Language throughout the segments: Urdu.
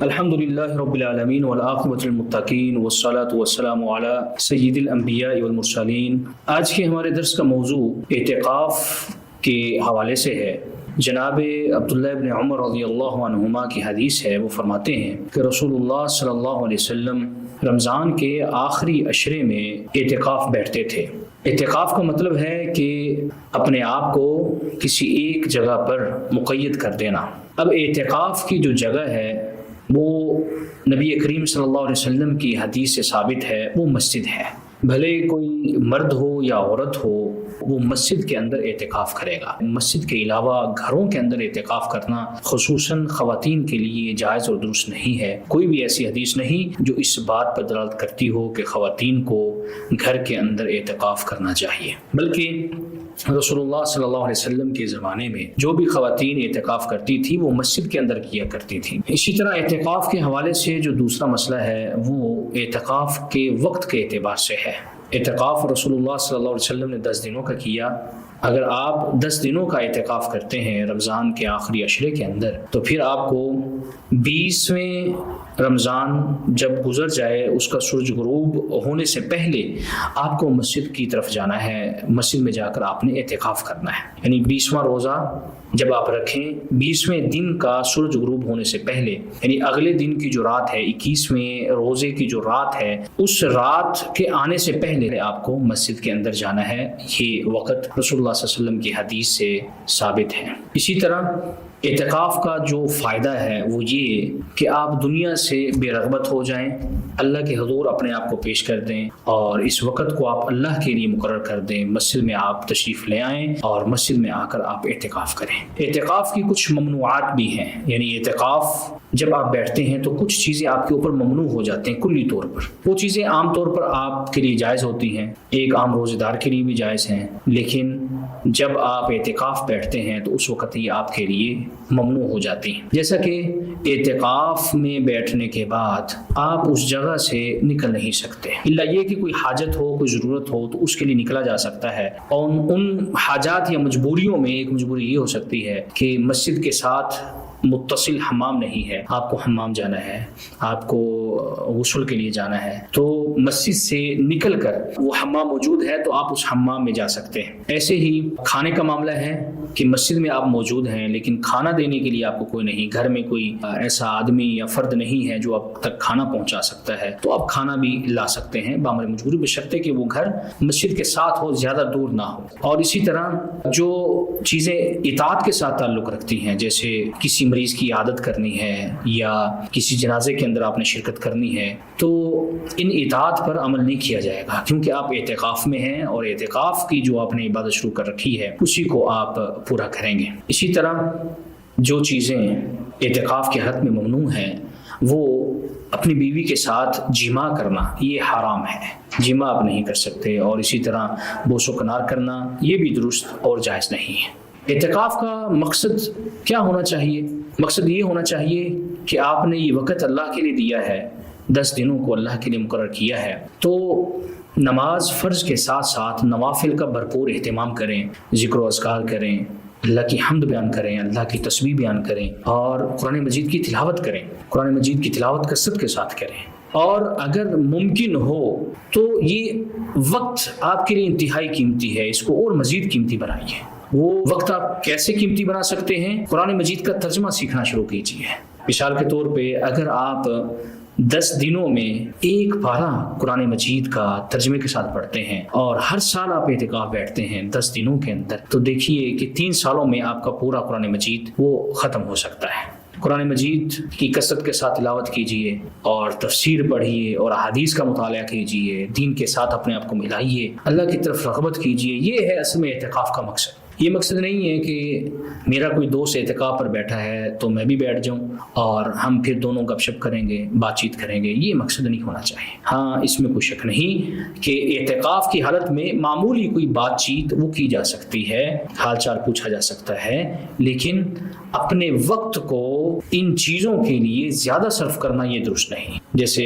الحمد للہ رب العالمین والعاقبۃ للمتقین والصلاۃ والسلام علی سید الانبیاء والمرسلین۔ آج کے ہمارے درس کا موضوع اعتکاف کے حوالے سے ہے۔ جناب عبداللہ ابن عمر رضی اللہ عنہما کی حدیث ہے، وہ فرماتے ہیں کہ رسول اللہ صلی اللہ علیہ وسلم رمضان کے آخری عشرے میں اعتکاف بیٹھتے تھے۔ اعتکاف کا مطلب ہے کہ اپنے آپ کو کسی ایک جگہ پر مقید کر دینا۔ اب اعتکاف کی جو جگہ ہے وہ نبی کریم صلی اللہ علیہ وسلم کی حدیث سے ثابت ہے، وہ مسجد ہے۔ بھلے کوئی مرد ہو یا عورت ہو، وہ مسجد کے اندر اعتکاف کرے گا۔ مسجد کے علاوہ گھروں کے اندر اعتکاف کرنا خصوصاً خواتین کے لیے جائز اور درست نہیں ہے۔ کوئی بھی ایسی حدیث نہیں جو اس بات پر دلالت کرتی ہو کہ خواتین کو گھر کے اندر اعتکاف کرنا چاہیے، بلکہ رسول اللہ صلی اللہ علیہ وسلم کے زمانے میں جو بھی خواتین اعتکاف کرتی تھی وہ مسجد کے اندر کیا کرتی تھی۔ اسی طرح اعتکاف کے حوالے سے جو دوسرا مسئلہ ہے وہ اعتکاف کے وقت کے اعتبار سے ہے۔ اعتکاف رسول اللہ صلی اللہ علیہ وسلم نے 10 دنوں کا کیا۔ اگر آپ 10 دنوں کا اعتکاف کرتے ہیں رمضان کے آخری عشرے کے اندر، تو پھر آپ کو 20ویں رمضان جب گزر جائے، اس کا سورج غروب ہونے سے پہلے آپ کو مسجد کی طرف جانا ہے۔ مسجد میں جا کر آپ نے اعتکاف کرنا ہے، یعنی 20واں روزہ جب آپ رکھیں 20ویں دن کا سورج غروب ہونے سے پہلے، یعنی اگلے دن کی جو رات ہے، 21ویں روزے کی جو رات ہے، اس رات کے آنے سے پہلے آپ کو مسجد کے اندر جانا ہے۔ یہ وقت رسول اللہ صلی اللہ علیہ وسلم کی حدیث سے ثابت ہے۔ اسی طرح اعتکاف کا جو فائدہ ہے وہ یہ کہ آپ دنیا سے بے رغبت ہو جائیں، اللہ کے حضور اپنے آپ کو پیش کر دیں اور اس وقت کو آپ اللہ کے لیے مقرر کر دیں۔ مسجد میں آپ تشریف لے آئیں اور مسجد میں آ کر آپ اعتکاف کریں۔ اعتکاف کی کچھ ممنوعات بھی ہیں، یعنی اعتکاف جب آپ بیٹھتے ہیں تو کچھ چیزیں آپ کے اوپر ممنوع ہو جاتی ہیں کلی طور پر۔ وہ چیزیں عام طور پر آپ کے لیے جائز ہوتی ہیں، ایک عام روزے دار کے لیے بھی جائز ہیں، لیکن جب آپ اعتکاف بیٹھتے ہیں تو اس وقت یہ آپ کے لیے ممنوع ہو جاتی ہیں۔ جیسا کہ اعتکاف میں بیٹھنے کے بعد آپ اس جگہ سے نکل نہیں سکتے، الا یہ کہ کوئی حاجت ہو، کوئی ضرورت ہو تو اس کے لیے نکلا جا سکتا ہے۔ اور ان حاجات یا مجبوریوں میں ایک مجبوری یہ ہو سکتی ہے کہ مسجد کے ساتھ متصل حمام نہیں ہے، آپ کو حمام جانا ہے، آپ کو غسل کے لیے جانا ہے، تو مسجد سے نکل کر وہ حمام موجود ہے تو آپ اس حمام میں جا سکتے ہیں۔ ایسے ہی کھانے کا معاملہ ہے کہ مسجد میں آپ موجود ہیں لیکن کھانا دینے کے لیے آپ کو کوئی نہیں، گھر میں کوئی ایسا آدمی یا فرد نہیں ہے جو آپ تک کھانا پہنچا سکتا ہے، تو آپ کھانا بھی لا سکتے ہیں بامر مجبوری، بشرطے کہ وہ گھر مسجد کے ساتھ ہو، زیادہ دور نہ ہو۔ اور اسی طرح جو چیزیں اطاعت کے ساتھ تعلق رکھتی ہیں، جیسے کسی مریض کی عادت کرنی ہے یا کسی جنازے کے اندر آپ نے شرکت کرنی ہے، تو ان اطاعت پر عمل نہیں کیا جائے گا کیونکہ آپ اعتکاف میں ہیں اور اعتکاف کی جو آپ نے عبادت شروع کر رکھی ہے اسی کو آپ پورا کریں گے۔ اسی طرح جو چیزیں اعتکاف کے حق میں ممنوع ہیں وہ اپنی بیوی کے ساتھ جماع کرنا، یہ حرام ہے، جماع آپ نہیں کر سکتے، اور اسی طرح بوس و کنار کرنا یہ بھی درست اور جائز نہیں ہے۔ اعتکاف کا مقصد کیا ہونا چاہیے؟ مقصد یہ ہونا چاہیے کہ آپ نے یہ وقت اللہ کے لیے دیا ہے، 10 دنوں کو اللہ کے لیے مقرر کیا ہے، تو نماز فرض کے ساتھ ساتھ نوافل کا بھرپور اہتمام کریں، ذکر و اذکار کریں، اللہ کی حمد بیان کریں، اللہ کی تسبیح بیان کریں، اور قرآن مجید کی تلاوت کریں، قرآن مجید کی تلاوت کثرت کے ساتھ کریں۔ اور اگر ممکن ہو تو یہ وقت آپ کے لیے انتہائی قیمتی ہے، اس کو اور مزید قیمتی بنائیے۔ وہ وقت آپ کیسے قیمتی بنا سکتے ہیں؟ قرآن مجید کا ترجمہ سیکھنا شروع کیجیے۔ مثال کے طور پہ اگر آپ 10 دنوں میں ایک پارہ قرآن مجید کا ترجمے کے ساتھ پڑھتے ہیں اور ہر سال آپ اعتکاف بیٹھتے ہیں 10 دنوں کے اندر، تو دیکھیے کہ 3 سالوں میں آپ کا پورا قرآن مجید وہ ختم ہو سکتا ہے۔ قرآن مجید کی کثرت کے ساتھ تلاوت کیجیے اور تفسیر پڑھیے اور احادیث کا مطالعہ کیجیے، دین کے ساتھ اپنے آپ کو ملائیے، اللہ کی طرف رغبت کیجیے۔ یہ ہے اصل میں اعتکاف کا مقصد۔ یہ مقصد نہیں ہے کہ میرا کوئی دوست اعتکاف پر بیٹھا ہے تو میں بھی بیٹھ جاؤں اور ہم پھر دونوں گپ شپ کریں گے، بات چیت کریں گے، یہ مقصد نہیں ہونا چاہیے۔ ہاں، اس میں کوئی شک نہیں کہ اعتکاف کی حالت میں معمولی کوئی بات چیت وہ کی جا سکتی ہے، حال چال پوچھا جا سکتا ہے، لیکن اپنے وقت کو ان چیزوں کے لیے زیادہ صرف کرنا یہ درست نہیں. جیسے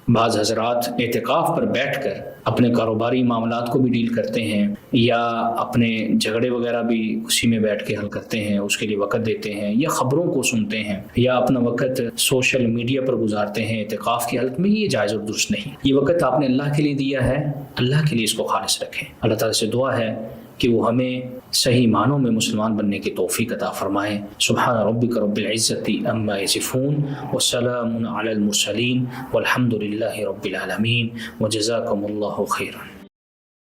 بعض حضرات اعتکاف پر بیٹھ کر اپنے کاروباری معاملات کو بھی ڈیل کرتے ہیں یا اپنے جھگڑے وغیرہ بھی اسی میں بیٹھ کے حل کرتے ہیں, اس کے لیے وقت دیتے ہیں, یا خبروں کو سنتے ہیں, یا اپنا وقت سوشل میڈیا پر گزارتے ہیں اعتکاف کی حالت میں. یہ جائز اور درست نہیں. یہ وقت آپ نے اللہ کے لیے دیا ہے, اللہ کے لیے اس کو خالص رکھیں. اللہ تعالیٰ سے دعا ہے کہ وہ ہمیں صحیح معنوں میں مسلمان بننے کی توفیق عطا فرمائے. سبحان ربک رب العزت عما یصفون وسلام علی المرسلین والحمد للہ رب العالمین وجزاکم اللہ خیرا.